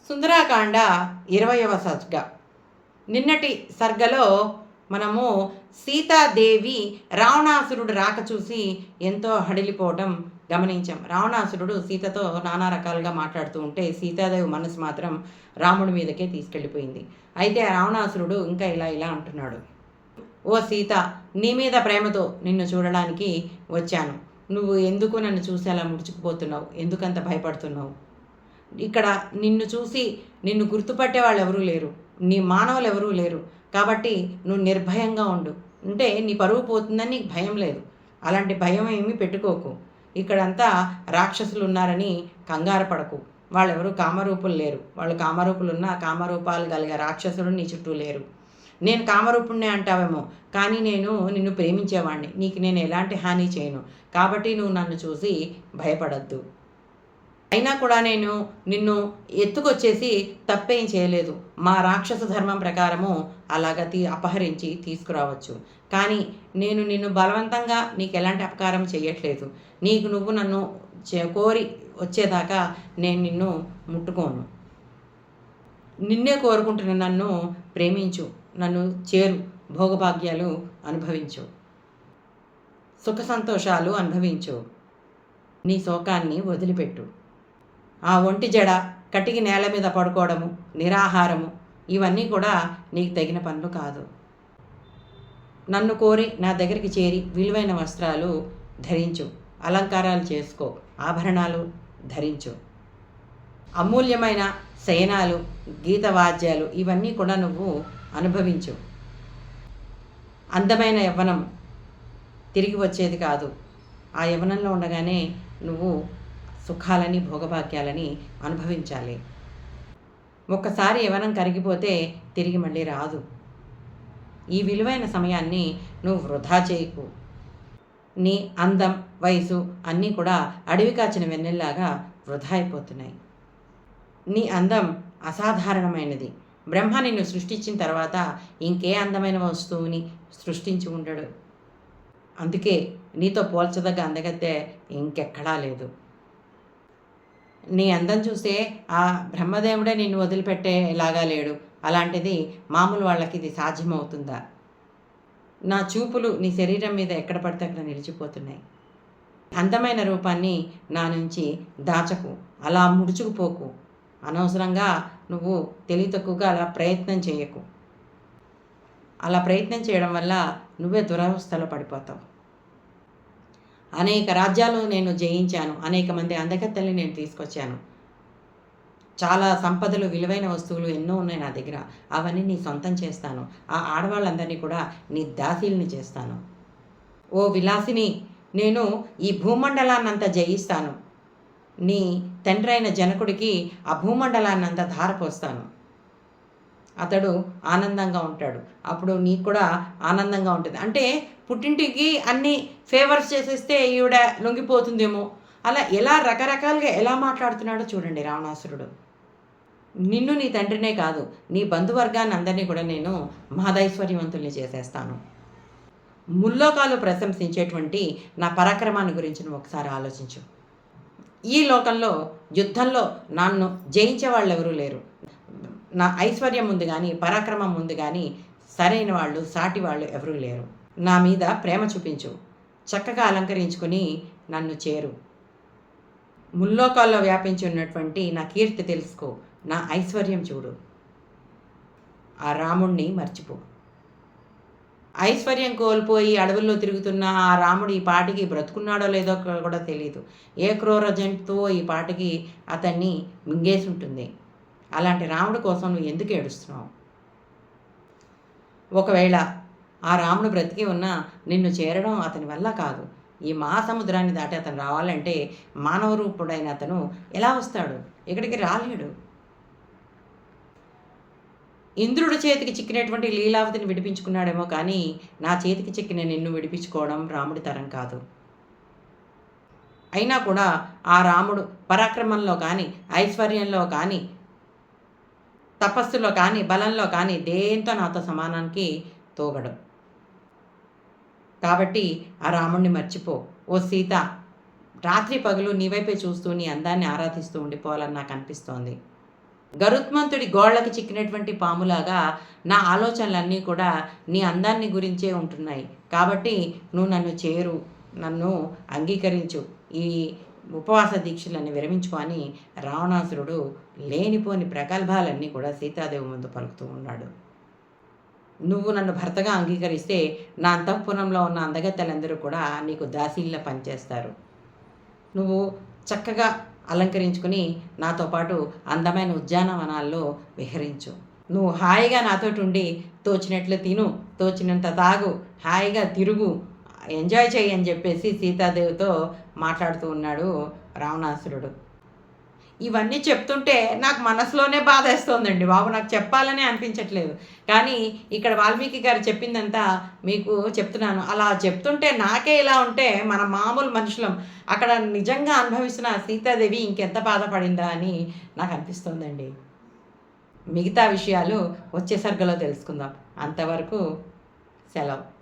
సుందరాకాండ 20వ సర్గ. నిన్నటి సర్గలో మనము సీతాదేవి రావణాసురుడు రాక చూసి ఎంతో హడిలిపోవటం గమనించాం. రావణాసురుడు సీతతో నానా రకాలుగా మాట్లాడుతూ ఉంటే సీతాదేవి మనసు మాత్రం రాముడి మీదకే తీసుకెళ్ళిపోయింది. అయితే రావణాసురుడు ఇంకా ఇలా అంటున్నాడు. ఓ సీత, నీ మీద ప్రేమతో నిన్ను చూడడానికి వచ్చాను. నువ్వు ఎందుకు నన్ను చూసి అలా ముడుచుకుపోతున్నావు? ఎందుకంత భయపడుతున్నావు? ఇక్కడ నిన్ను చూసి నిన్ను గుర్తుపట్టే వాళ్ళు ఎవరూ లేరు, నీ మానవులు ఎవరూ లేరు. కాబట్టి నువ్వు నిర్భయంగా ఉండు. అంటే నీ పరువు పోతుందని నీకు భయం లేదు. అలాంటి భయం ఏమీ పెట్టుకోకు. ఇక్కడంతా రాక్షసులు ఉన్నారని కంగారు పడకు. వాళ్ళెవరూ కామరూపులు లేరు. వాళ్ళు కామరూపులున్నా కామరూపాలు కలిగే రాక్షసులు నీ చుట్టూ లేరు. నేను కామరూపుణ్ణే అంటావేమో, కానీ నేను నిన్ను ప్రేమించేవాడిని. నీకు నేను ఎలాంటి హాని చేయను. కాబట్టి నువ్వు నన్ను చూసి భయపడద్దు. అయినా కూడా నేను నిన్ను ఎత్తుకొచ్చేసి తప్పేం చేయలేదు. మా రాక్షస ధర్మం ప్రకారము అలాగ అపహరించి తీసుకురావచ్చు. కానీ నేను నిన్ను బలవంతంగా నీకు ఎలాంటి అపకారం చేయట్లేదు. నీకు నువ్వు నన్ను కోరి వచ్చేదాకా నేను నిన్ను ముట్టుకోను. నిన్నే కోరుకుంటున్న నన్ను ప్రేమించు, నన్ను చేరు, భోగభాగ్యాలు అనుభవించు, సుఖ సంతోషాలు అనుభవించు. నీ శోకాన్ని వదిలిపెట్టు. ఆ ఒంటి జడ, కటికి నేల మీద పడుకోవడము, నిరాహారము, ఇవన్నీ కూడా నీకు తగిన పనులు కాదు. నన్ను కోరి నా దగ్గరికి చేరి విలువైన వస్త్రాలు ధరించు, అలంకారాలు చేసుకో, ఆభరణాలు ధరించు, అమూల్యమైన శయనాలు, గీతవాద్యాలు ఇవన్నీ కూడా నువ్వు అనుభవించు. అందమైన యవ్వనం తిరిగి వచ్చేది కాదు. ఆ యవ్వనంలో ఉండగానే నువ్వు సుఖాలని భోగభాగ్యాలని అనుభవించాలి. ఒక్కసారి యవ్వనం కరిగిపోతే తిరిగి మళ్ళీ రాదు. ఈ విలువైన సమయాన్ని నువ్వు వృధా చేయకు. నీ అందం, వయసు అన్నీ కూడా అడవి కాచిన వెన్నెల్లాగా వృధా అయిపోతున్నాయి. నీ అందం అసాధారణమైనది. బ్రహ్మ నిన్ను సృష్టించిన తర్వాత ఇంకే అందమైన వస్తువుని సృష్టించి ఉండడు. అందుకే నీతో పోల్చదగ్గ అందగత్తే ఇంకెక్కడా లేదు. నీ అందం చూస్తే ఆ బ్రహ్మదేవుడే నిన్ను వదిలిపెట్టేలాగా లేడు. అలాంటిది మామూలు వాళ్ళకి ఇది సాధ్యమవుతుందా? నా చూపులు నీ శరీరం మీద ఎక్కడ పడితే అక్కడ నిలిచిపోతున్నాయి. అందమైన రూపాన్ని నా నుంచి దాచకు, అలా ముడుచుకుపోకు. అనవసరంగా నువ్వు తెలివి తక్కువగా అలా ప్రయత్నం చేయకు. అలా ప్రయత్నం చేయడం వల్ల నువ్వే దురవస్థలో పడిపోతావు. అనేక రాజ్యాలు నేను జయించాను. అనేక మంది అందగత్తెల్ని నేను తీసుకొచ్చాను. చాలా సంపదలు, విలువైన వస్తువులు ఎన్నో ఉన్నాయి నా దగ్గర. అవన్నీ నీ సొంతం చేస్తాను. ఆ ఆడవాళ్ళందరినీ కూడా నీ దాసీల్ని చేస్తాను. ఓ విలాసిని, నేను ఈ భూమండలాన్నంతా జయిస్తాను. నీ తండ్రి అయిన జనకుడికి ఆ భూమండలాన్నంతా ధారపోస్తాను. అతడు ఆనందంగా ఉంటాడు. అప్పుడు నీకు కూడా ఆనందంగా ఉంటుంది. అంటే పుట్టింటికి అన్ని ఫేవర్స్ చేసేస్తే ఈవిడ లొంగిపోతుందేమో, అలా ఎలా రకరకాలుగా ఎలా మాట్లాడుతున్నాడో చూడండి రావణాసురుడు. నిన్ను, నీ తండ్రినే కాదు, నీ బంధువర్గాన్ని అందరినీ కూడా నేను మహదైశ్వర్యవంతుల్ని చేసేస్తాను. ముల్లోకాలు ప్రశంసించేటువంటి నా పరాక్రమాన్ని గురించి నువ్వు ఒకసారి ఆలోచించు. ఈ లోకంలో యుద్ధంలో నన్ను జయించే వాళ్ళు ఎవరూ లేరు. నా ఐశ్వర్యం ముందు కానీ, పరాక్రమం ముందు కానీ సరైన వాళ్ళు, సాటి వాళ్ళు ఎవరూ లేరు. నా మీద ప్రేమ చూపించు, చక్కగా అలంకరించుకొని నన్ను చేరు. ముల్లోకాల్లో వ్యాపించి ఉన్నటువంటి నా కీర్తి తెలుసుకో, నా ఐశ్వర్యం చూడు. ఆ రాముణ్ణి మర్చిపో. ఐశ్వర్యం కోల్పోయి అడవుల్లో తిరుగుతున్న ఆ రాముడు ఈ పాటికి బ్రతుకున్నాడో లేదో కూడా తెలియదు. ఏ క్రూర జంతువో ఈ పాటికి అతన్ని మింగేసి ఉంటుంది. అలాంటి రాముడి కోసం నువ్వు ఎందుకు ఏడుస్తున్నావు? ఒకవేళ ఆ రాముడు బ్రతికి ఉన్నా నిన్ను చేరడం అతని వల్ల కాదు. ఈ మహాసముద్రాన్ని దాటి అతను రావాలంటే మానవ రూపుడైన అతను ఎలా వస్తాడు? ఇక్కడికి రాలేడు. ఇంద్రుడి చేతికి చిక్కినటువంటి లీలావతిని విడిపించుకున్నాడేమో కానీ నా చేతికి చిక్కిన నిన్ను విడిపించుకోవడం రాముడి తరం కాదు. అయినా కూడా ఆ రాముడు పరాక్రమంలో కానీ, ఐశ్వర్యంలో కానీ, తపస్సులో కానీ, బలంలో కానీ దేంతో నాతో సమానానికి తోగడు. కాబట్టి ఆ రాముణ్ణి మర్చిపో. ఓ సీత, రాత్రి పగలు నీ వైపే చూస్తూ నీ అందాన్ని ఆరాధిస్తూ ఉండిపోవాలని నాకు అనిపిస్తోంది. గరుత్మంతుడి గోళ్ళకి చిక్కినటువంటి పాములాగా నా ఆలోచనలన్నీ కూడా నీ అందాన్ని గురించే ఉంటున్నాయి. కాబట్టి నువ్వు నన్ను చేరు, నన్ను అంగీకరించు, ఈ ఉపవాస దీక్షలని విరమించుకో అని రావణాసురుడు లేనిపోని ప్రగల్భాలన్నీ కూడా సీతాదేవి ముందు పలుకుతూ ఉన్నాడు. నువ్వు నన్ను భర్తగా అంగీకరిస్తే నా అంతఃపురంలో ఉన్న అందగత్తెలందరూ కూడా నీకు దాసీల్లా పనిచేస్తారు. నువ్వు చక్కగా అలంకరించుకుని నాతో పాటు అందమైన ఉద్యానవనాల్లో విహరించు. నువ్వు హాయిగా నాతోటి ఉండి తోచినట్లు తిను, తోచినంత తాగు, హాయిగా తిరుగు, ఎంజాయ్ చెయ్యి అని చెప్పేసి సీతాదేవితో మాట్లాడుతూ ఉన్నాడు రావణాసురుడు. ఇవన్నీ చెప్తుంటే నాకు మనసులోనే బాధేస్తోందండి బాబు. నాకు చెప్పాలనే అనిపించట్లేదు. కానీ ఇక్కడ వాల్మీకి గారు చెప్పిందంతా మీకు చెప్తున్నాను. అలా చెప్తుంటే నాకే ఇలా ఉంటే మన మామూలు మనుషులం అక్కడ నిజంగా అనుభవిస్తున్న సీతాదేవి ఇంకెంత బాధపడిందా అని నాకు అనిపిస్తోందండి. మిగతా విషయాలు వచ్చే సర్గలో తెలుసుకుందాం. అంతవరకు సెలవు.